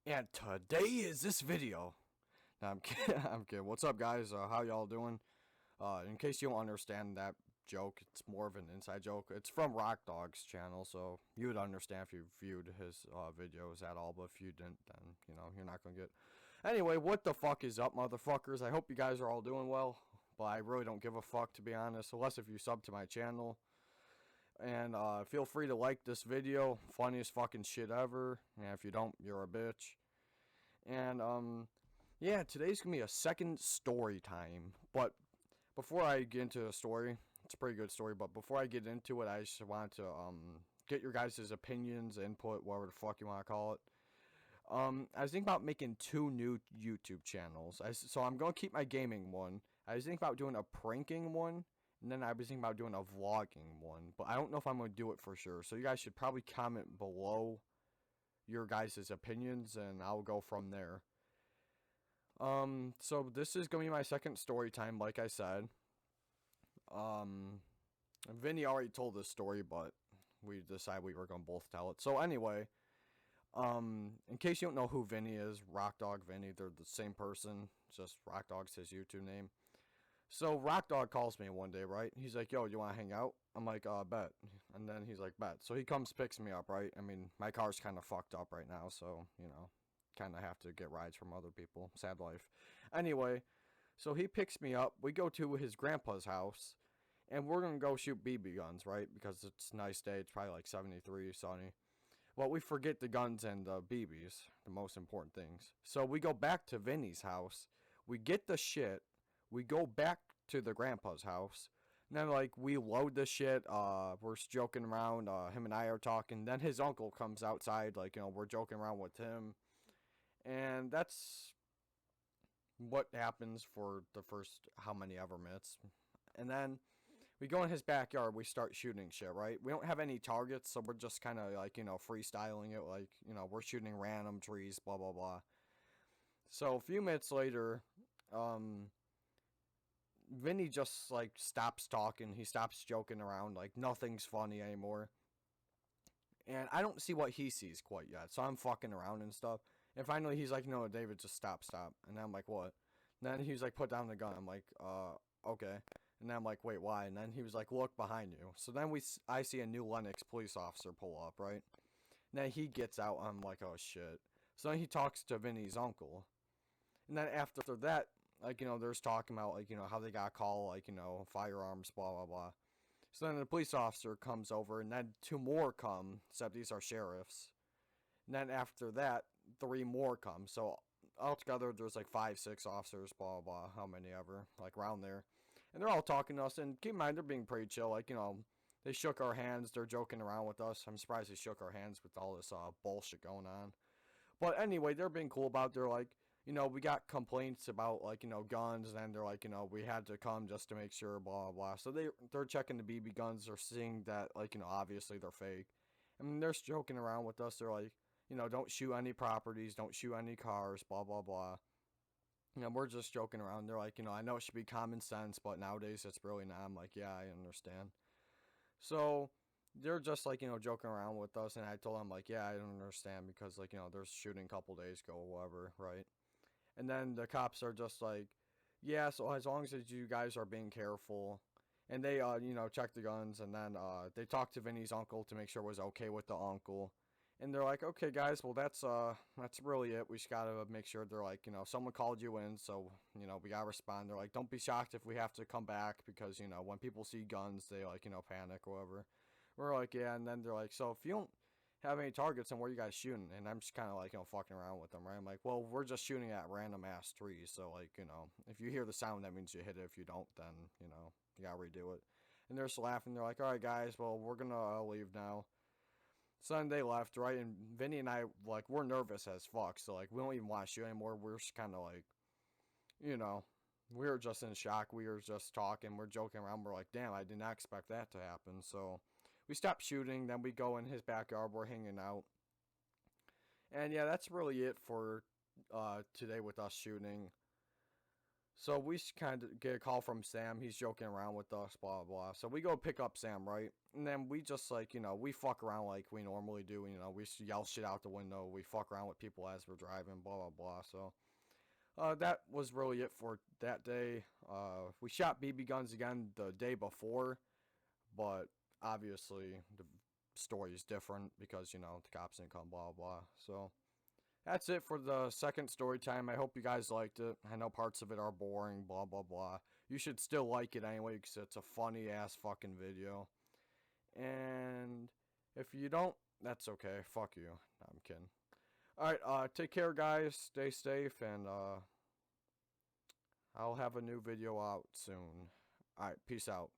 And today is this video. Now I'm kidding. I'm kidding. What's up, guys? How y'all doing? In case you don't understand that joke, it's more of an inside joke. It's from Rock Dog's channel, so you would understand if you viewed his videos at all. But if you didn't, then you're not gonna get. Anyway, what the fuck is up, motherfuckers? I hope you guys are all doing well. But I really don't give a fuck, to be honest, unless if you sub to my channel. And feel free to like this video. Funniest fucking shit ever. And if you don't, you're a bitch. And yeah, today's gonna be a second story time. But before I get into the story, it's a pretty good story. But before I get into it, I just want to get your guys' opinions, input, whatever the fuck you want to call it. I was thinking about making two new YouTube channels. So I'm gonna keep my gaming one. I was thinking about doing a pranking one, and then I was thinking about doing a vlogging one. But I don't know if I'm gonna do it for sure. So you guys should probably comment below your guys' opinions, and I'll go from there. So this is gonna be my second story time, like I said. Vinny already told this story, but we decided we were gonna both tell it. So anyway, in case you don't know who Vinny is, Rock Dog Vinny, they're the same person. Just Rock Dog's his YouTube name. So Rock Dog calls me one day, right? He's like, "Yo, you wanna hang out?" I'm like, bet. And then he's like, "Bet." So he comes, picks me up, right? I mean, my car's kind of fucked up right now, so kind of have to get rides from other people. Sad life. Anyway, so he picks me up. We go to his grandpa's house, and we're gonna go shoot BB guns, right? Because it's a nice day. It's probably like 73, sunny. Well, we forget the guns and the BBs, the most important things. So we go back to Vinny's house. We get the shit. We go back to the grandpa's house. And then, like, we load the shit. We're joking around. Him and I are talking. Then his uncle comes outside. Like, we're joking around with him. And that's what happens for the first how many ever minutes. And then we go in his backyard, we start shooting shit, right? We don't have any targets, so we're just kind of like, freestyling it. Like, we're shooting random trees, blah, blah, blah. So a few minutes later, Vinny just like stops talking. He stops joking around. Like, nothing's funny anymore. And I don't see what he sees quite yet. So I'm fucking around and stuff. And finally he's like, "No, David, just stop, stop." And I'm like, "What?" And then he's like, "Put down the gun." I'm like, okay. And then I'm like, "Wait, why?" And then he was like, "Look behind you." So then I see a new Lennox police officer pull up, right? And then he gets out. I'm like, "Oh shit." So then he talks to Vinny's uncle. And then after that, like, there's talking about, like, how they got a call, like, firearms, blah, blah, blah. So then the police officer comes over, and then two more come, except these are sheriffs. And then after that, three more come. So altogether, there's like 5, 6 officers, blah, blah, how many ever, like around there. And they're all talking to us. And keep in mind, they're being pretty chill. Like, they shook our hands. They're joking around with us. I'm surprised they shook our hands with all this bullshit going on. But anyway, they're being cool about it. They're like, we got complaints about, like, guns, and they're like, we had to come just to make sure, blah, blah, blah. So they're checking the BB guns. They're seeing that, like, obviously they're fake. I mean, they're joking around with us. They're like, don't shoot any properties, don't shoot any cars, blah, blah, blah. We're just joking around. They're like, I know it should be common sense, but nowadays it's really not. I'm like, yeah, I understand. So they're just like, joking around with us, and I told them, like, yeah, I don't understand because, like, there's shooting a couple days ago or whatever, right? And then the cops are just like, yeah, so as long as you guys are being careful. And they, check the guns, and then they talk to Vinny's uncle to make sure it was okay with the uncle. And they're like, "Okay, guys, well, that's really it. We just gotta make sure." They're like, someone called you in, so we gotta respond. They're like, "Don't be shocked if we have to come back because when people see guns, they, like, panic or whatever." We're like, "Yeah," and then they're like, "So if you don't have any targets, then where are you guys shooting?" And I'm just kind of like, fucking around with them, right? I'm like, "Well, we're just shooting at random ass trees, so, like, if you hear the sound, that means you hit it. If you don't, then you gotta redo it." And they're just laughing. They're like, "All right, guys, well, we're gonna leave now." Sunday left, right? And Vinny and I, like, we're nervous as fuck. So, like, we don't even want to shoot anymore. We're just kind of like, you know, we were just in shock. We were just talking. We're joking around. We're like, damn, I did not expect that to happen. So we stopped shooting. Then we go in his backyard. We're hanging out. And yeah, that's really it for today with us shooting. So we kind of get a call from Sam. He's joking around with us, blah, blah, blah. So we go pick up Sam, right? And then we just, like, we fuck around like we normally do. We yell shit out the window. We fuck around with people as we're driving, blah, blah, blah. So that was really it for that day. We shot BB guns again the day before, but obviously the story is different because, the cops didn't come, blah, blah. So that's it for the second story time. I hope you guys liked it. I know parts of it are boring, blah, blah, blah. You should still like it anyway because it's a funny ass fucking video. And if you don't, that's okay. Fuck you. No, I'm kidding. Alright, take care, guys. Stay safe, and I'll have a new video out soon. Alright, peace out.